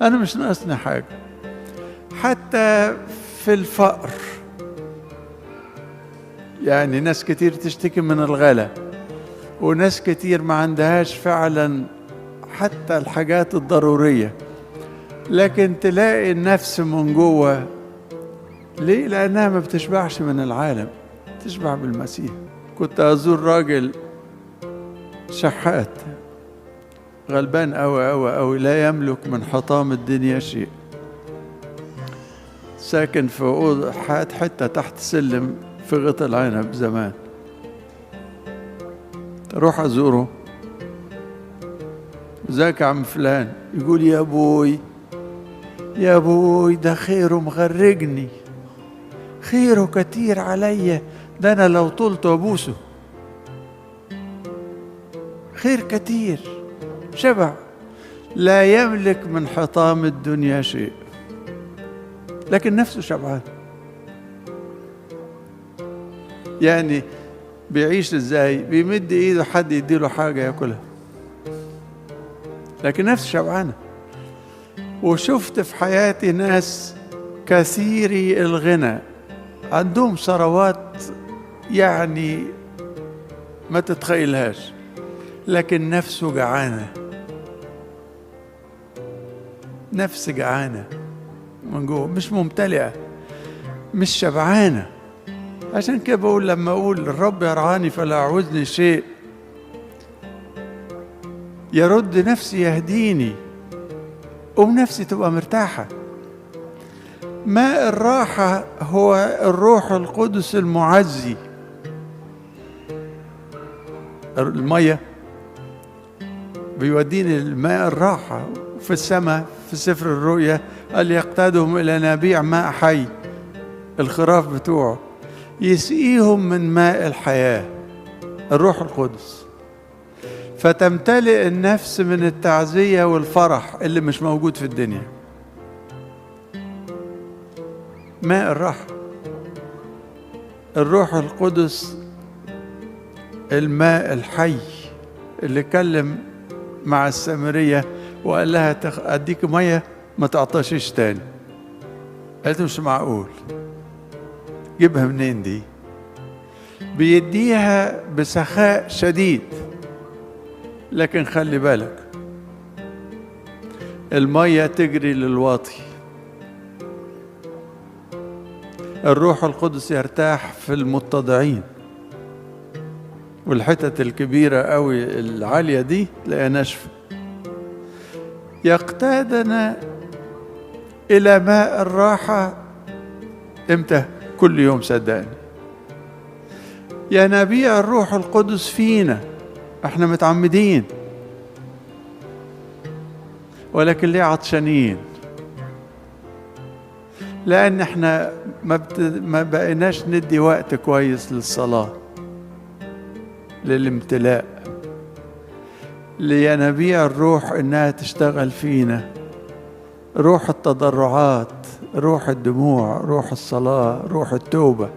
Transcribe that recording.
أنا مش ناقصني حاجة، حتى في الفقر. يعني ناس كتير تشتكي من الغلا، وناس كتير ما عندهاش فعلا حتى الحاجات الضرورية، لكن تلاقي النفس من جوه. ليه؟ لأنها ما بتشبعش من العالم، تشبع بالمسيح. كنت أزور راجل شحات غلبان أوي أوي أوي، لا يملك من حطام الدنيا شيء، ساكن في أوضة حتة تحت سلم في غطا العنب زمان. أروح أزوره، ازيك يا عم فلان؟ يقول يا أبوي يا أبوي ده خيره مغرقني، خيره كتير عليا، ده أنا لو طلت أبوسه. خير كتير، شبع، لا يملك من حطام الدنيا شيء، لكن نفسه شبعان. يعني بيعيش ازاي؟ بيمد ايده حد يديله حاجة ياكلها، لكن نفسه شبعانة. وشفت في حياتي ناس كثيري الغنى، عندهم ثروات يعني ما تتخيلهاش، لكن نفسه جعانة، نفس جعانة من جوه، مش ممتلئة، مش شبعانة. عشان كده بقول، لما أقول الرب يرعاني فلا أعوزني شيء، يرد نفسي يهديني، ونفسي تبقى مرتاحة. ماء الراحة هو الروح القدس المعزي. المية بيوديني الماء الراحة. في السماء في سفر الرؤيا قال يقتادهم إلى نبيع ماء حي، الخراف بتوعه يسقيهم من ماء الحياة، الروح القدس، فتمتلئ النفس من التعزية والفرح اللي مش موجود في الدنيا. ماء الراحة، الروح القدس، الماء الحي اللي كلم مع السامرية وقال لها أديك مية ما تعطشيش تاني. قالت مش معقول، جيبها منين دي؟ بيديها بسخاء شديد، لكن خلي بالك المية تجري للواطي. الروح القدس يرتاح في المتضعين، والحتت الكبيرة قوي العالية دي تلاقيها ناشفة. يقتادنا إلى ماء الراحة إمتى؟ كل يوم صدقني. ينابيع الروح القدس فينا، احنا متعمدين، ولكن ليه عطشانين؟ لأن احنا ما بقيناش ندي وقت كويس للصلاة، للامتلاء، لينابيع الروح إنها تشتغل فينا، روح التضرعات، روح الدموع، روح الصلاة، روح التوبة.